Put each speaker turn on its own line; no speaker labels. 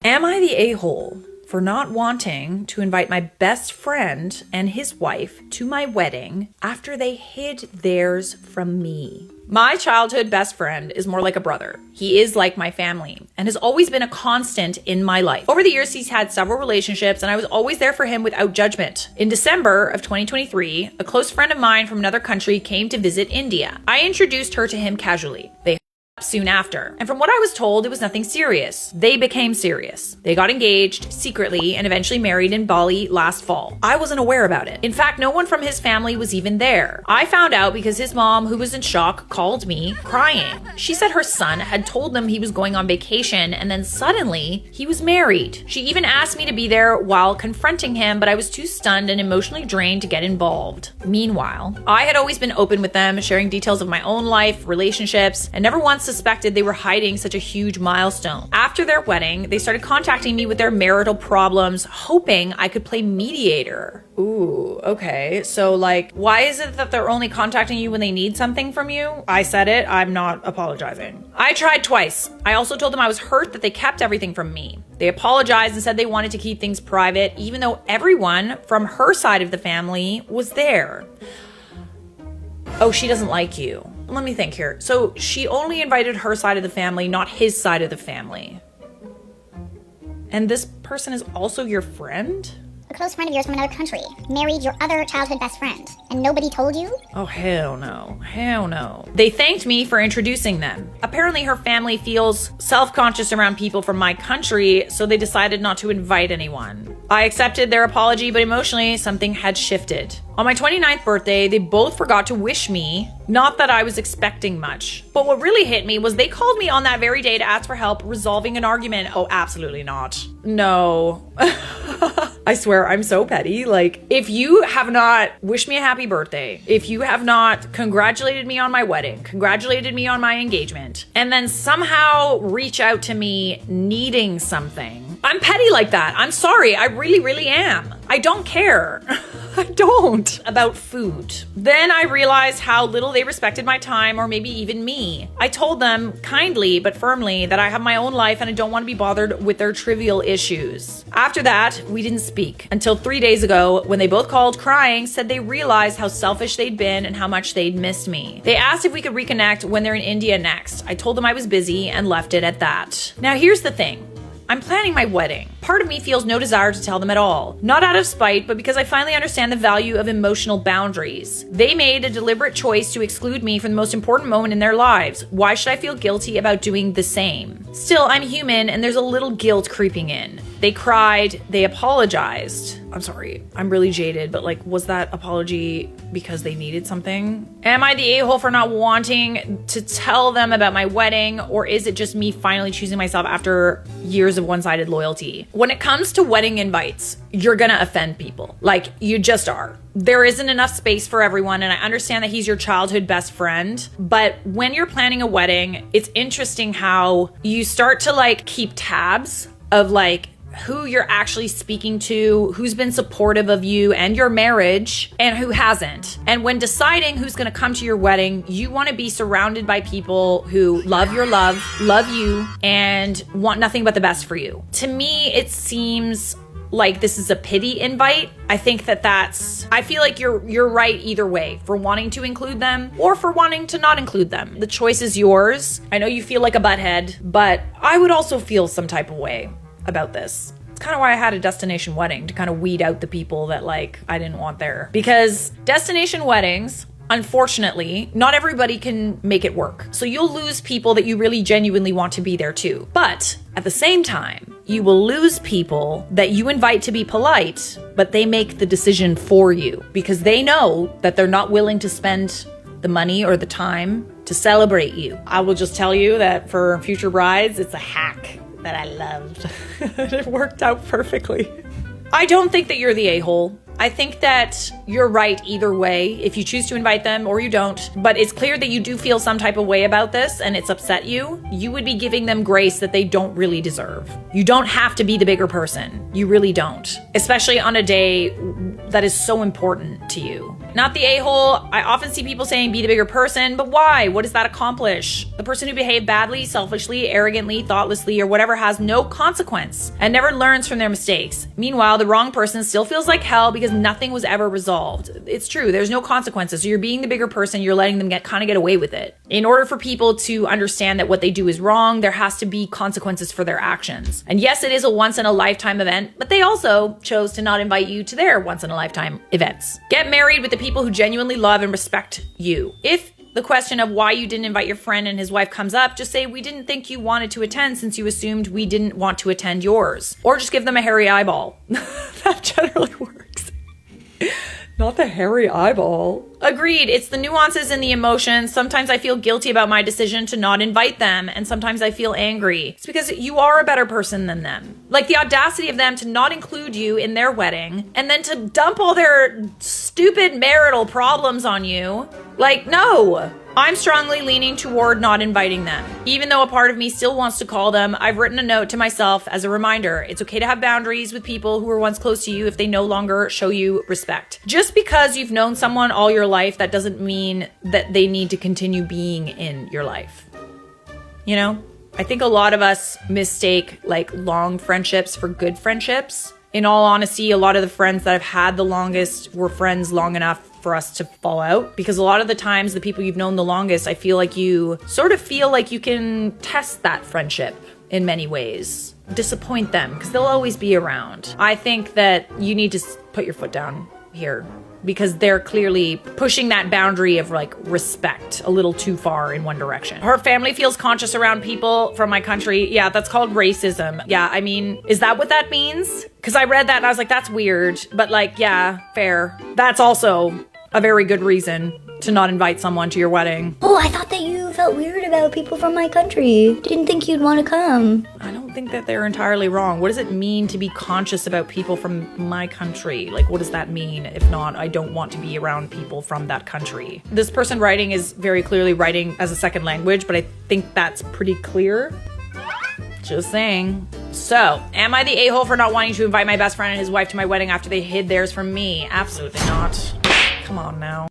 Am I the a-hole for not wanting to invite my best friend and his wife to my wedding after they hid theirs from me? My childhood best friend is more like a brother. He is like my family and has always been a constant in my life. Over the years, he's had several relationships and I was always there for him without judgment. In December of 2023, a close friend of mine from another country came to visit India. I introduced her to him casually. They soon after. And from what I was told, it was nothing serious. They became serious. They got engaged secretly and eventually married in Bali last fall. I wasn't aware about it. In fact, no one from his family was even there. I found out because his mom, who was in shock, called me crying. She said her son had told them he was going on vacation and then suddenly he was married. She even asked me to be there while confronting him, but I was too stunned and emotionally drained to get involved. Meanwhile, I had always been open with them, sharing details of my own life, relationships, and never once suspected they were hiding such a huge milestone. After their wedding, they started contacting me with their marital problems, hoping I could play mediator. Ooh, okay. So like, why is it that they're only contacting you when they need something from you? I said it, I'm not apologizing. I tried twice. I also told them I was hurt that they kept everything from me. They apologized and said they wanted to keep things private, even though everyone from her side of the family was there. Oh, she doesn't like you. Let me think here. So she only invited her side of the family, not his side of the family. And this person is also your friend?
A close friend of yours from another country married your other childhood best friend, and nobody told you?
Oh, hell no. Hell no. They thanked me for introducing them. Apparently her family feels self-conscious around people from my country, so they decided not to invite anyone. I accepted their apology, but emotionally, something had shifted. On my 29th birthday, they both forgot to wish me. Not that I was expecting much. But what really hit me was they called me on that very day to ask for help resolving an argument. Oh, absolutely not. No. I swear, I'm so petty. Like, if you have not wished me a happy birthday, if you have not congratulated me on my wedding, congratulated me on my engagement, and then somehow reach out to me needing something, I'm petty like that. I'm sorry. I really, really am. I don't care. I don't about food. Then I realized how little they respected my time or maybe even me. I told them kindly but firmly that I have my own life and I don't want to be bothered with their trivial issues. After that, we didn't speak until 3 days ago when they both called crying, said they realized how selfish they'd been and how much they'd missed me. They asked if we could reconnect when they're in India next. I told them I was busy and left it at that. Now here's the thing. I'm planning my wedding. Part of me feels no desire to tell them at all. Not out of spite, but because I finally understand the value of emotional boundaries. They made a deliberate choice to exclude me from the most important moment in their lives. Why should I feel guilty about doing the same? Still, I'm human and there's a little guilt creeping in. They cried, they apologized. I'm sorry, I'm really jaded, but like, was that apology because they needed something? Am I the a-hole for not wanting to tell them about my wedding, or is it just me finally choosing myself after years of one-sided loyalty? When it comes to wedding invites, you're gonna offend people. Like, you just are. There isn't enough space for everyone, and I understand that he's your childhood best friend, but when you're planning a wedding, it's interesting how you start to like keep tabs of like who you're actually speaking to, who's been supportive of you and your marriage, and who hasn't. And when deciding who's gonna come to your wedding, you wanna be surrounded by people who love your love you, and want nothing but the best for you. To me, it seems like this is a pity invite. I think I feel like you're right either way, for wanting to include them or for wanting to not include them. The choice is yours. I know you feel like a butthead, but I would also feel some type of way about this. It's kind of why I had a destination wedding, to kind of weed out the people that like I didn't want there. Because destination weddings, unfortunately, not everybody can make it work. So you'll lose people that you really genuinely want to be there too. But at the same time, you will lose people that you invite to be polite, but they make the decision for you because they know that they're not willing to spend the money or the time to celebrate you. I will just tell you that for future brides, it's a hack that I loved. It worked out perfectly. I don't think that you're the a-hole. I think that you're right either way, if you choose to invite them or you don't. But it's clear that you do feel some type of way about this and it's upset you. You would be giving them grace that they don't really deserve. You don't have to be the bigger person. You really don't. Especially on a day that is so important to you. Not the a-hole. I often see people saying be the bigger person, but why? What does that accomplish? The person who behaved badly, selfishly, arrogantly, thoughtlessly, or whatever has no consequence and never learns from their mistakes. Meanwhile, the wrong person still feels like hell because nothing was ever resolved. It's true. There's no consequences. So you're being the bigger person. You're letting them get away with it. In order for people to understand that what they do is wrong, there has to be consequences for their actions. And yes, it is a once in a lifetime event, but they also chose to not invite you to their once in a lifetime events. Get married with the people who genuinely love and respect you. If the question of why you didn't invite your friend and his wife comes up, just say, we didn't think you wanted to attend since you assumed we didn't want to attend yours. Or just give them a hairy eyeball. That generally works. Not the hairy eyeball. Agreed. It's the nuances and the emotions. Sometimes I feel guilty about my decision to not invite them, and sometimes I feel angry. It's because you are a better person than them. Like the audacity of them to not include you in their wedding, and then to dump all their stupid marital problems on you. Like, no. I'm strongly leaning toward not inviting them. Even though a part of me still wants to call them, I've written a note to myself as a reminder. It's okay to have boundaries with people who were once close to you if they no longer show you respect. Just because you've known someone all your life, that doesn't mean that they need to continue being in your life. You know? I think a lot of us mistake like long friendships for good friendships. In all honesty, a lot of the friends that I've had the longest were friends long enough for us to fall out, because a lot of the times the people you've known the longest, I feel like you sort of feel like you can test that friendship in many ways. Disappoint them because they'll always be around. I think that you need to put your foot down here, because they're clearly pushing that boundary of like respect a little too far in one direction. Her family feels conscious around people from my country. Yeah, that's called racism. Yeah, I mean, is that what that means? Because I read that and I was like, that's weird. But like, yeah, fair. That's also a very good reason to not invite someone to your wedding.
Oh, I thought that you felt weird about people from my country. Didn't think you'd want to come.
I don't think that they're entirely wrong. What does it mean to be conscious about people from my country? Like, what does that mean? If not, I don't want to be around people from that country. This person writing is very clearly writing as a second language, but I think that's pretty clear. Just saying. So, am I the a-hole for not wanting to invite my best friend and his wife to my wedding after they hid theirs from me? Absolutely not. Come on now.